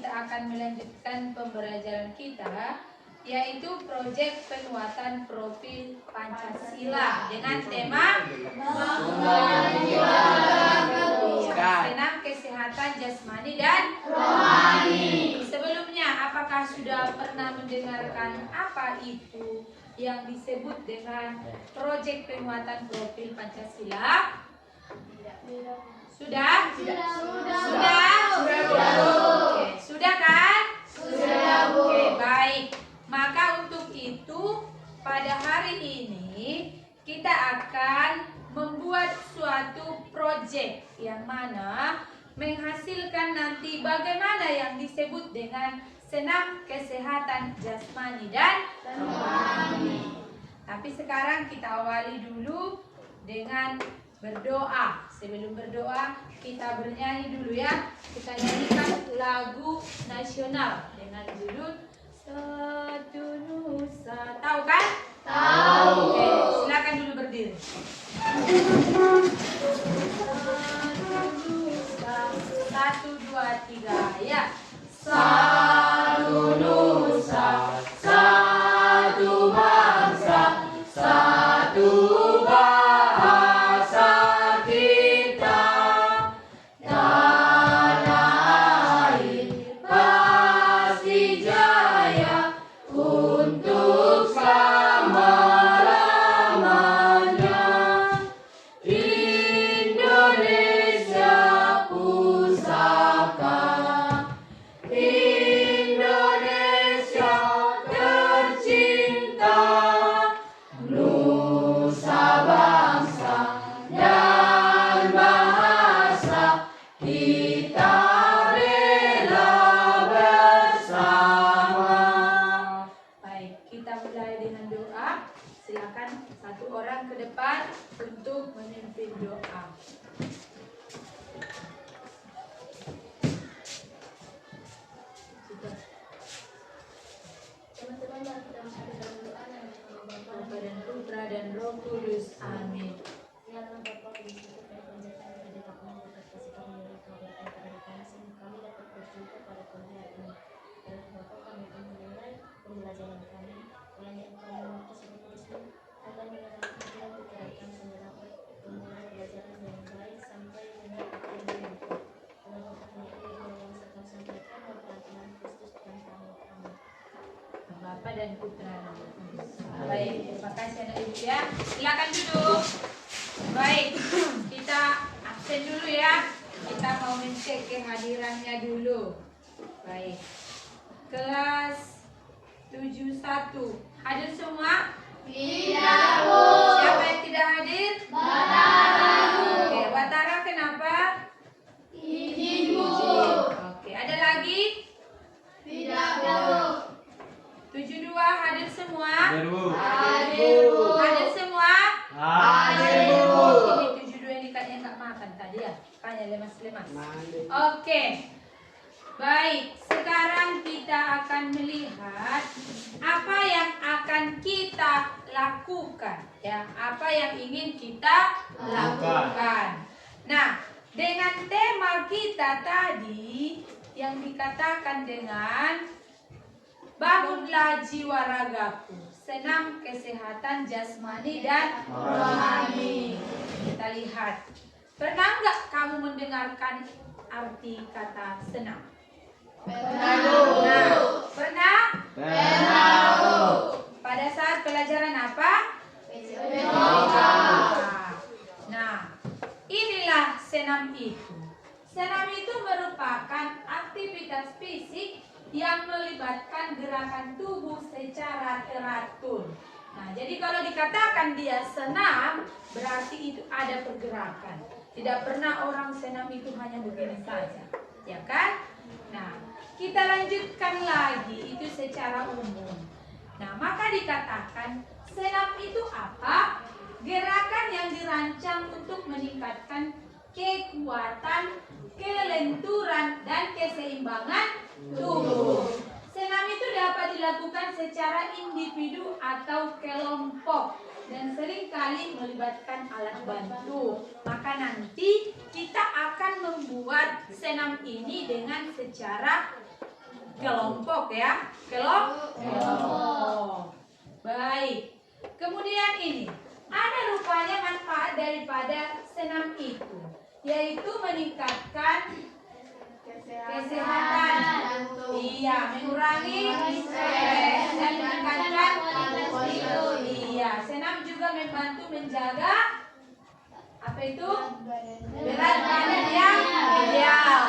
kita akan melanjutkan pembelajaran kita, yaitu proyek penguatan profil Pancasila dengan tema senam kesehatan jasmani dan rohani. Sebelumnya, apakah sudah pernah mendengarkan apa itu yang disebut dengan proyek penguatan profil Pancasila? Sudah? Oke, sudah kan? Sudah, Bu. Oke, baik. Maka untuk itu pada hari ini kita akan membuat suatu proyek yang mana menghasilkan nanti bagaimana yang disebut dengan senam kesehatan jasmani dan rohani. Tapi sekarang kita awali dulu dengan berdoa. Sebelum berdoa, kita bernyanyi dulu ya. Kita nyanyikan lagu nasional dengan judul Satu Nusa. Tahu kan? Tahu. Oke, silakan dulu berdiri. Satu Nusa. 1, 2, 3. Ya. Satu Nusa, satu bangsa, satu bahasa kita, tanah air pasti jaya untuk selama-lamanya. Indonesia pusaka, Indonesia tercinta, nusa bangsa dan bahasa kita rela bersama. Baik, kita mulai dengan doa. Silakan satu orang ke depan untuk memimpin doa. Sudah. Teman-teman, mari kita masuk dalam doa yang Bapa Bapa dan Putra dan Roh Kudus. Amin. Ya Allah Bapa, kami syukur dan panjatkan kepada Kami berkat kasih kamu yang Engkau berikan kepada kami sehingga kami dapat berjumpa pada pagi hari ini. Ya Allah Bapa, kami akan memulai pembelajaran kami. Kiranya Engkau memiliki seluruh Kristus akan menyerahkan pikiran pikiran kami sehingga dapat memulai pelajaran yang baik sampai dengan akhir nanti. Allah Bapa, kami yang akan sampaikan bahwa Tuhan Kristus dan kami. Amin. Bapa dan Putra dan Roh Kudus. Baik, terima kasih anak ibu ya. Silakan duduk. Baik, kita absen dulu ya. Kita mau mencek kehadirannya dulu. Baik. Kelas 71. Hadir semua? Tidak, Bu. Siapa yang tidak hadir? Batara, Bu. Oke, Batara kenapa? Izin, Bu. Oke, ada lagi? Tidak, Bu. 72 hadir semua? Hadir, Bu. Hadir, Bu. Hadir semua? Hadir, Bu. Ini 72 ini kayaknya nggak makan tadi ya, kayaknya lemas-lemas. Oke, baik. Sekarang kita akan melihat apa yang akan kita lakukan, ya. Apa yang ingin kita lakukan. Nah, dengan tema kita tadi yang dikatakan dengan bangunlah jiwa ragaku, senam kesehatan jasmani dan rohani. Kita lihat, pernah nggak kamu mendengarkan arti kata senam? Nah, pernah? Pada saat pelajaran apa? Nah, inilah senam itu. Senam itu merupakan aktivitas fisik yang melibatkan gerakan tubuh secara teratur. Nah, jadi kalau dikatakan dia senam, berarti itu ada pergerakan. Tidak pernah orang senam itu hanya begini saja, ya kan? Nah, kita lanjutkan lagi itu secara umum. Nah, maka dikatakan senam itu apa? Gerakan yang dirancang untuk meningkatkan kekuatan, kelenturan, dan keseimbangan tubuh. Senam itu dapat dilakukan secara individu atau kelompok dan seringkali melibatkan alat bantu. Maka nanti kita akan membuat senam ini dengan secara kelompok ya. Kelompok. Baik. Kemudian ini, ada rupanya manfaat daripada senam itu, yaitu meningkatkan kesehatan. Iya, mengurangi stres dan meningkatkan imun. Iya, senam juga membantu menjaga apa itu? Berat badan yang ideal.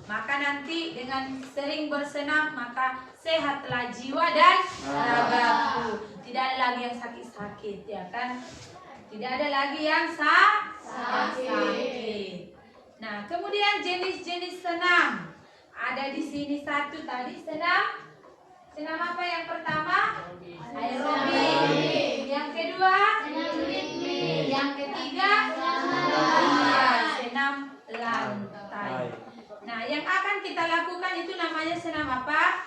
Maka nanti dengan sering bersenam maka sehatlah jiwa dan ragaku. Tidak ada lagi yang sakit-sakit ya kan? Tidak ada lagi yang sakit. Nah, kemudian jenis-jenis senam. Ada di sini satu tadi senam. Senam apa yang pertama? Aerobik. Yang kedua? Yang ketiga? Senam lantai. Nah, yang akan kita lakukan itu namanya senam apa?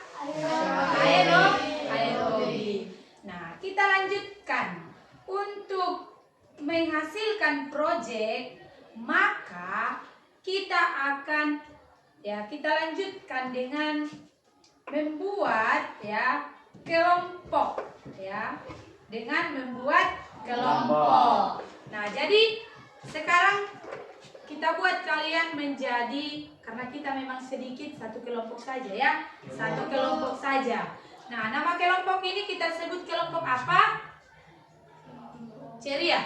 Aerobik. Nah, kita lanjutkan. Untuk menghasilkan proyek, maka kita akan kita lanjutkan dengan membuat kelompok dengan membuat kelompok. Nah, jadi sekarang kita buat kalian menjadi, karena kita memang sedikit, satu kelompok saja ya. Satu kelompok saja. Nah, nama kelompok ini kita sebut kelompok apa? Ceria.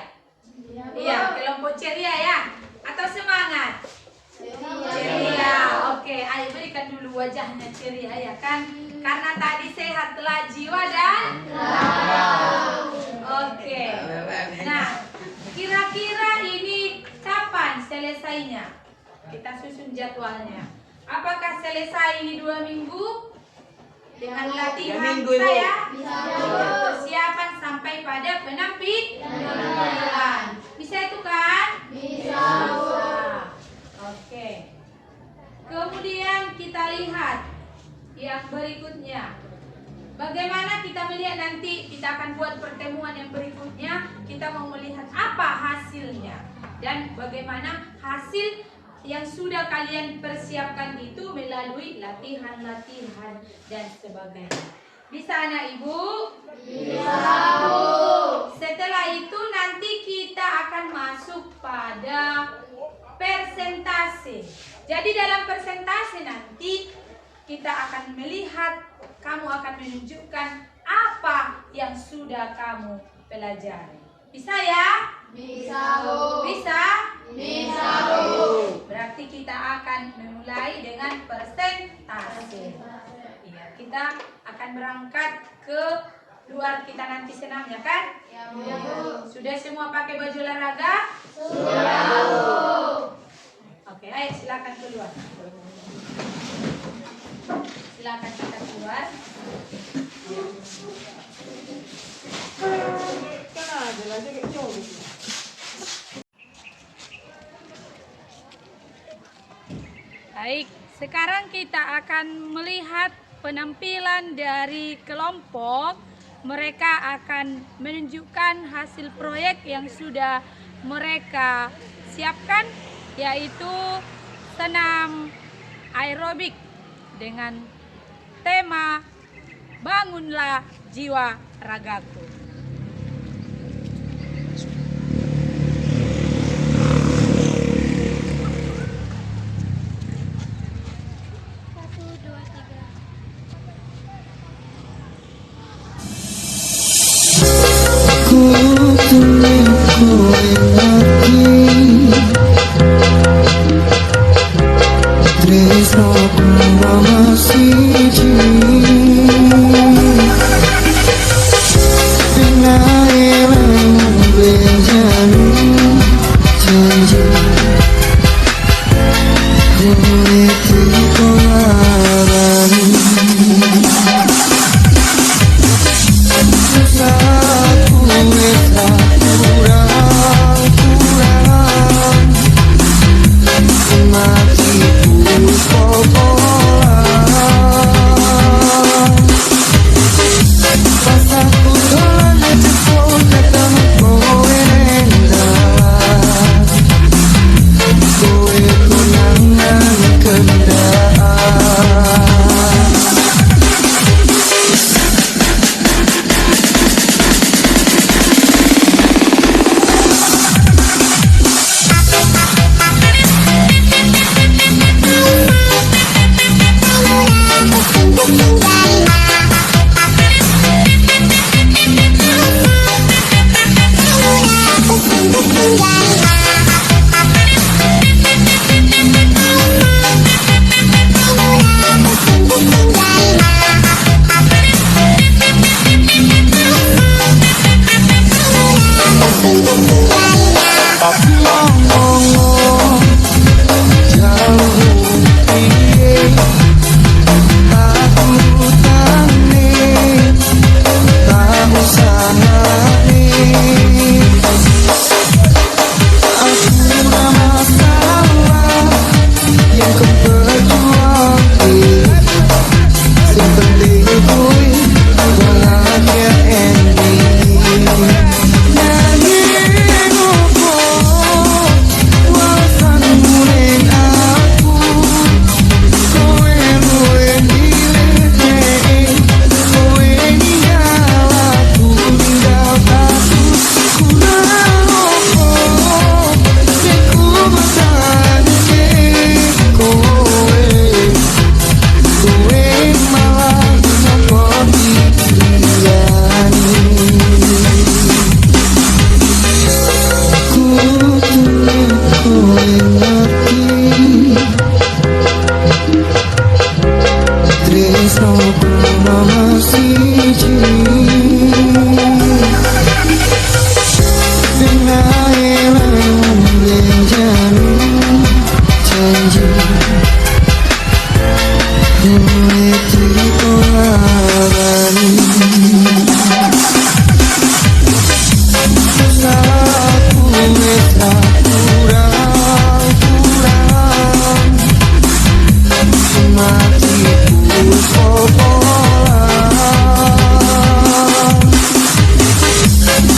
Iya, kelompok ceria ya. Atau semangat? Ceria. Oke, ayo berikan dulu wajahnya ceria ya kan? Karena tadi sehatlah jiwa dan raga. Oke. Nah, kira-kira ini kapan selesainya? Kita susun jadwalnya. Apakah selesai ini 2 minggu? Dengan latihan bisa ya? Persiapan sampai pada penampilan. Bisa itu kan? Bisa. Oke. Kemudian kita lihat yang berikutnya. Bagaimana kita melihat nanti, kita akan buat pertemuan yang berikutnya. Kita mau melihat apa hasilnya dan bagaimana hasil yang sudah kalian persiapkan itu melalui latihan-latihan dan sebagainya. Bisa anak ibu? Bisa bu. Setelah itu nanti kita akan masuk pada persentase. Jadi dalam persentase nanti kita akan melihat, kamu akan menunjukkan apa yang sudah kamu pelajari. Bisa ya? Bisa bu. Bisa? Bisa bu. Berarti kita akan memulai dengan persentase. Iya, kita akan berangkat ke luar, kita nanti senamnya kan? Ya bu. Sudah semua pakai baju olahraga? Sudah bu. Oke, ayo silakan keluar. Silakan kita keluar. Baik, sekarang kita akan melihat penampilan dari kelompok. Mereka akan menunjukkan hasil proyek yang sudah mereka siapkan, yaitu senam aerobik dengan tema Bangunlah Jiwa Ragaku. Nomor siji dengan elang menjalin janji meniti pelabani aku meta kurang-kurang matiku popolan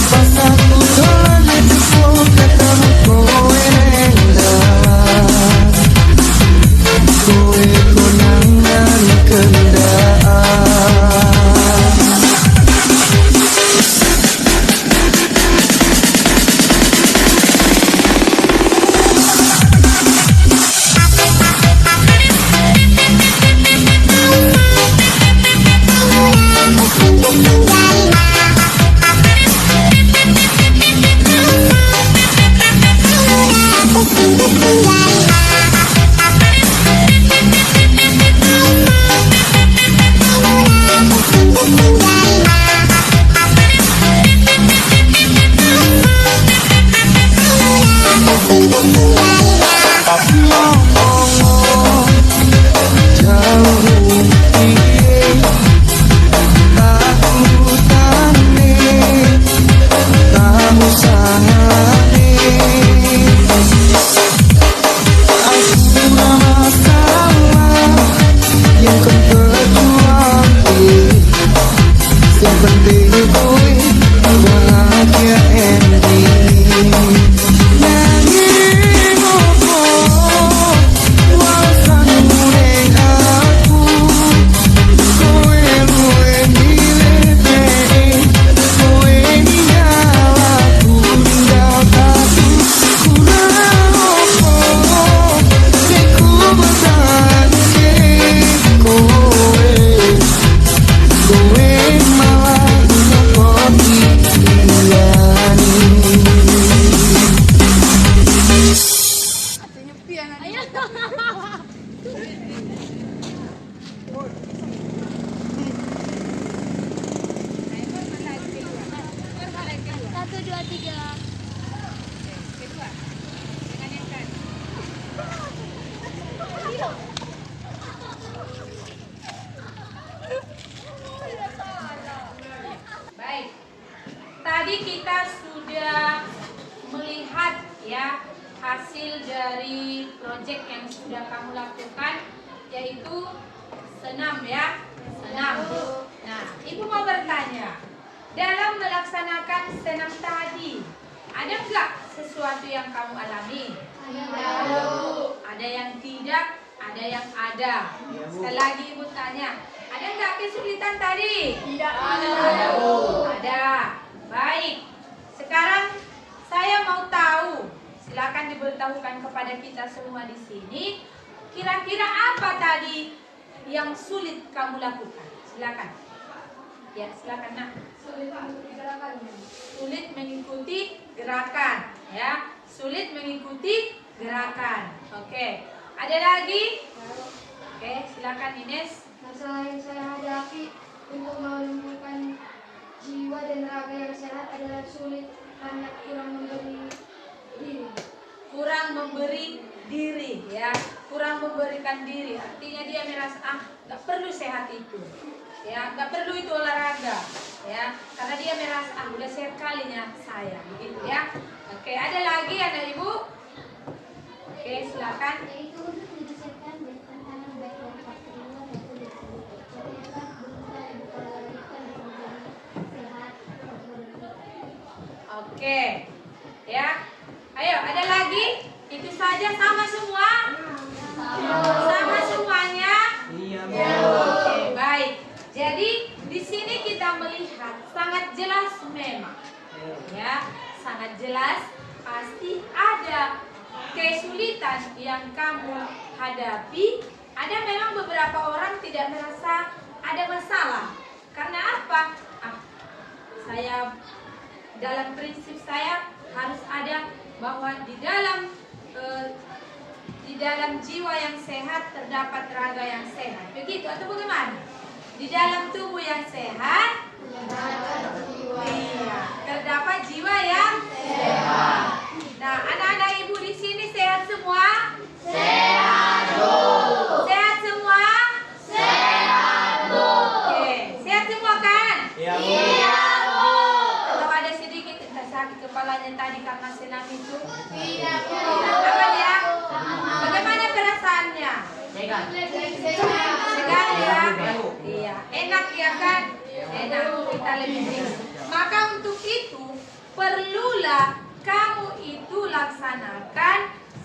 pas aku dolan itu ketemu kowe nendang kowe konangan kendaan. Baik, tadi kita sudah melihat ya hasil dari proyek yang sudah kamu lakukan, yaitu senam ya, senam. Nah, Ibu mau bertanya, dalam melaksanakan senam tadi, ada nggak sesuatu yang kamu alami? Ada yang tidak, ada yang ada. Sekali lagi Ibu tanya, ada nggak kesulitan tadi? Tidak Ada. Baik. Sekarang saya mau tahu, silakan diberitahukan kepada kita semua di sini, kira-kira apa tadi yang sulit kamu lakukan? Silakan. Ya, silakan Nak. Sulit mengikuti gerakan, ya. Sulit mengikuti gerakan. Oke. Ada lagi? Oke, silakan Ines. Masalah yang saya hadapi untuk menumbuhkan jiwa dan raga yang sehat adalah sulit karena kurang memberi diri. Kurang memberi diri, ya. Kurang memberikan diri. Artinya dia merasa nggak perlu sehat itu, ya. Nggak perlu itu olahraga, ya. Karena dia merasa udah sehat kalinya saya, begitu ya. Oke, ada lagi anak ibu? Oke, silakan. Yaitu untuk menyelesaikan dari tantangan baik dari faktor luar maupun dari dalam. Saya dapat berusaha dan melakukan menjadi sehat. Oke, ya. Ayo, ada lagi? Itu saja sama semua? Sama semuanya? Iya, Oke, baik. Jadi di sini kita melihat sangat jelas memang, ya, sangat jelas pasti ada kesulitan yang kamu hadapi. Ada memang beberapa orang tidak merasa ada masalah. Karena apa? Saya dalam prinsip saya harus ada bahwa di dalam jiwa yang sehat terdapat raga yang sehat. Begitu atau bagaimana? Di dalam tubuh yang sehat, iya, terdapat jiwa yang sehat. Nah, anak-anak ibu di sini sehat semua? Sehat, Bu. Sehat semua? Sehat, Bu. Oke, sehat semua kan? Iya, Bu. Iya, Bu. Atau ada sedikit sakit kepalanya tadi karena senam itu? Tidak, Bu. Apa dia? Bagaimana perasaannya? Sehat. Segar ya? Iya, enak ya kan? Enak, kita lebih ringan. Maka untuk itu perlulah kamu itu laksanakan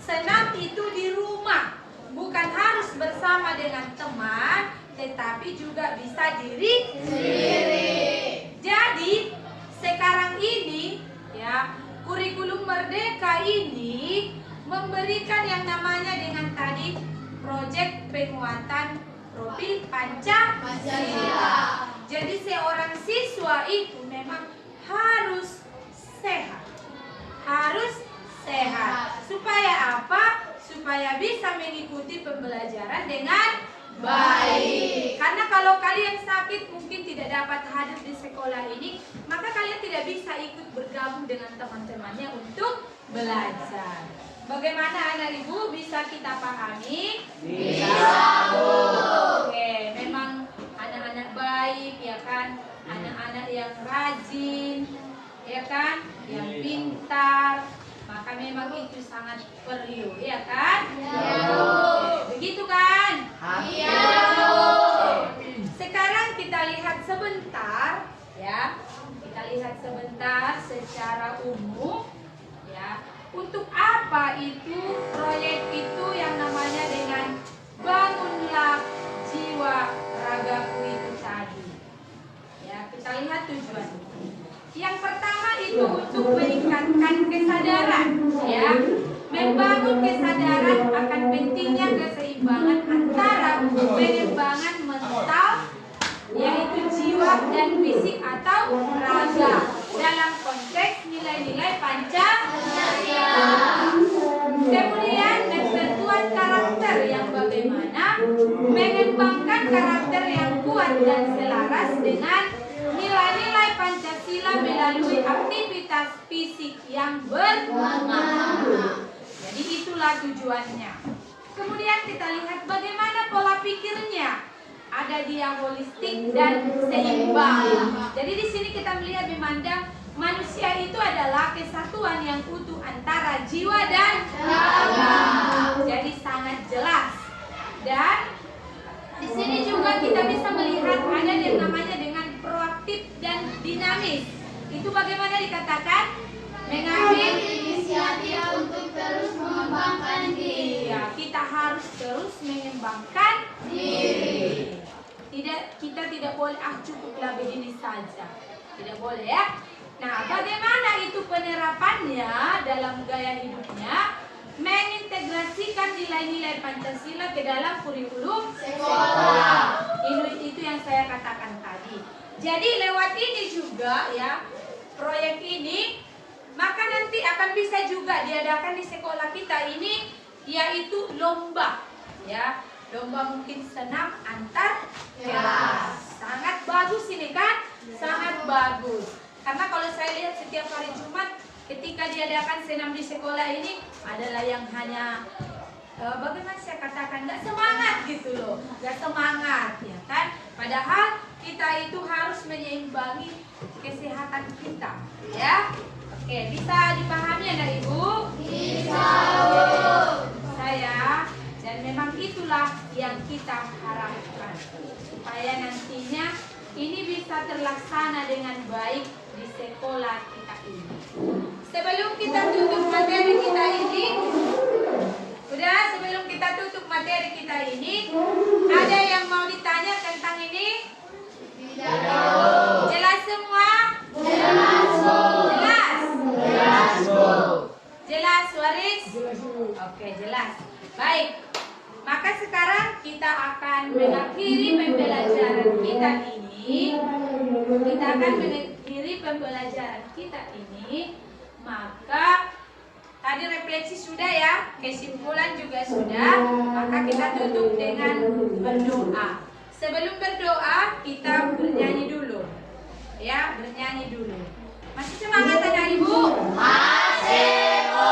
senam itu di rumah. Bukan harus bersama dengan teman, tetapi juga bisa diri sendiri. Jadi sekarang ini ya, kurikulum Merdeka ini memberikan yang namanya dengan tadi proyek penguatan profil Pancasila. Jadi seorang siswa itu memang harus sehat. Harus sehat. Supaya apa? Supaya bisa mengikuti pembelajaran dengan baik. Karena kalau kalian sakit mungkin tidak dapat hadir di sekolah ini, maka kalian tidak bisa ikut bergabung dengan teman-temannya untuk belajar. Bagaimana anak ibu, bisa kita pahami? Bisa, Bu. Oke, memang anak-anak baik ya kan, anak-anak yang rajin ya kan, yang pintar, maka memang itu sangat perlu ya kan? Iya, Bu. Oke, begitu kan? Iya, Bu. Sekarang kita lihat sebentar ya, kita lihat sebentar secara umum ya. Untuk apa itu proyek itu yang namanya dengan bangunlah jiwa ragaku itu tadi. Ya, kita lihat tujuannya. Yang pertama itu untuk meningkatkan kesadaran, ya, membangun kesadaran akan pentingnya keseimbangan antara pengembangan mental, yaitu jiwa dan fisik atau raga dalam konteks nilai-nilai Pancasila. Kemudian memperkuat karakter yang bagaimana mengembangkan karakter yang kuat dan selaras dengan nilai-nilai Pancasila melalui aktivitas fisik yang bermanfaat. Jadi itulah tujuannya. Kemudian kita lihat bagaimana pola pikirnya. Ada dia holistik dan seimbang. Jadi di sini kita melihat memandang manusia itu adalah kesatuan yang utuh antara jiwa dan raga. Jadi sangat jelas. Dan di sini juga kita bisa melihat ada yang namanya dengan proaktif dan dinamis. Itu bagaimana dikatakan? Mengambil Inisiatif untuk terus mengembangkan diri. Iya, kita harus terus mengembangkan diri. Kita tidak boleh cukuplah begini saja. Tidak boleh ya. Nah, bagaimana itu penerapannya dalam gaya hidupnya? Mengintegrasikan nilai-nilai Pancasila ke dalam kurikulum sekolah. Itu yang saya katakan tadi. Jadi lewat ini juga ya, proyek ini, maka nanti akan bisa juga diadakan di sekolah kita ini, yaitu lomba ya. Lomba mungkin senam antar kelas. Sangat bagus ini kan? Sangat bagus. Karena kalau saya lihat setiap hari Jumat ketika diadakan senam di sekolah ini adalah yang hanya bagaimana saya katakan, nggak semangat gitu loh, nggak semangat ya kan? Padahal kita itu harus menyeimbangi kesehatan kita ya. Oke, bisa dipahami anak ibu? Bisa. Saya dan memang itulah yang kita harapkan supaya nantinya ini bisa terlaksana dengan baik di sekolah kita ini. Sebelum kita tutup materi kita ini, sebelum kita tutup materi kita ini, ada yang mau ditanya tentang ini? Tidak. Jelas semua? Jelas, Bu. Jelas? Jelas, Bu. Jelas, Waris? Oke, jelas. Baik. Maka sekarang kita akan mengakhiri pembelajaran kita ini. Kita akan mengakhiri pembelajaran kita ini. Maka tadi refleksi sudah ya, kesimpulan juga sudah. Maka kita tutup dengan berdoa. Sebelum berdoa, kita bernyanyi dulu. Ya, bernyanyi dulu. Masih semangat anak ibu? Masih, Bu.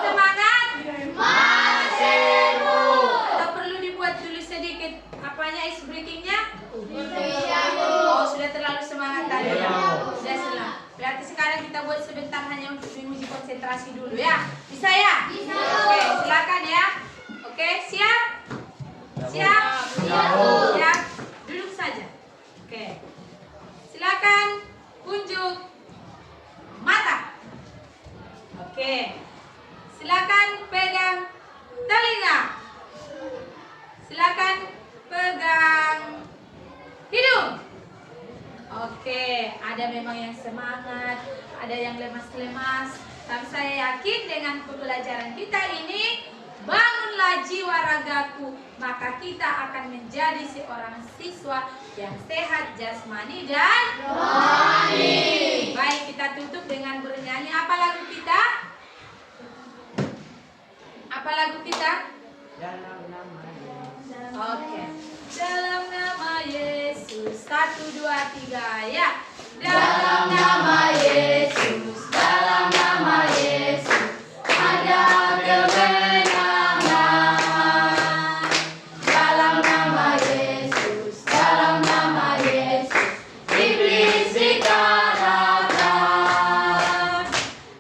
Semangat? Masih, Bu. Atau perlu dibuat dulu sedikit apanya ice breakingnya? Iya, Bu. Oh, sudah terlalu semangat tadi ya? Iya. Sudah selang. Berarti sekarang kita buat sebentar hanya untuk menguji konsentrasi dulu ya. Bisa ya? Bisa. Oke, silakan ya. Oke, siap? Siap? Siap, Bu. Siap. Duduk saja. Oke. Silakan unjuk mata. Oke. Silakan pegang telinga. Silakan pegang hidung. Oke, ada memang yang semangat, ada yang lemas-lemas. Tapi saya yakin dengan pembelajaran kita ini, bangunlah jiwa ragaku, maka kita akan menjadi seorang siswa yang sehat jasmani dan rohani. Baik, kita tutup dengan bernyanyi. Apa lagu kita? Apa lagu kita? Oke. Dalam nama Yesus, 1, 2, 3 ya. Dalam nama Yesus, dalam nama Yesus, ada kemenangan. Dalam nama Yesus, dalam nama Yesus, iblis dikalahkan.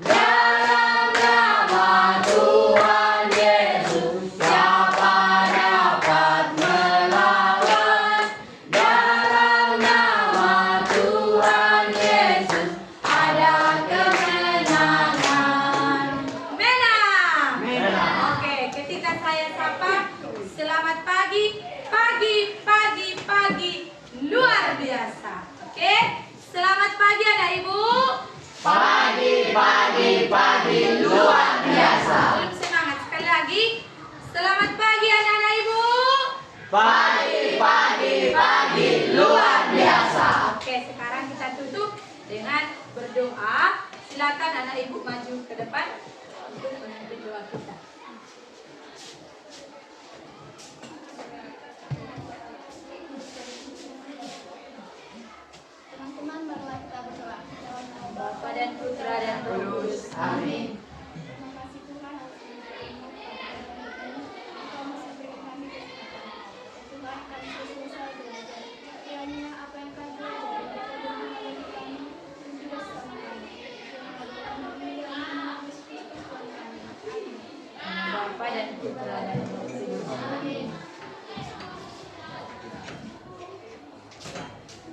Dalam nama Tuhan Yesus, siapa dapat melawan? Dalam nama Tuhan Yesus, ada kemenangan. Menang. Oke, ketika saya sapa, selamat pagi, pagi, pagi, pagi, luar biasa. Oke, selamat pagi anak ibu. Pagi, pagi, pagi, luar biasa. Belum semangat sekali lagi. Selamat pagi anak-anak ibu. Pagi, pagi, pagi, luar biasa. Oke, sekarang kita tutup dengan berdoa. Silakan anak ibu maju ke depan untuk memimpin doa kita. Teman-teman, marilah kita berdoa. Dalam nama Bapa dan Putra dan Roh Kudus. Amin. Terima kasih Tuhan atas pemberian-Mu pada hari ini. Engkau masih beri kami kesempatan. Tuhan, kami selesai belajar. Kiranya apa yang kami pelajari dapat berguna bagi kami dan juga sesama kami. Dalam nama Yesus Kristus Tuhan kami. Amin. Bapa dan Putra dan Roh Kudus. Amin.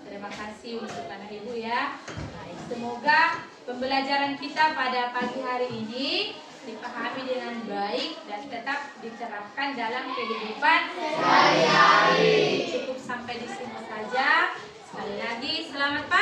Terima kasih untuk anak ibu ya. Baik, semoga pembelajaran kita pada pagi hari ini dipahami dengan baik dan tetap diterapkan dalam kehidupan Sehari-hari. Cukup sampai di sini saja. Sekali lagi selamat pagi.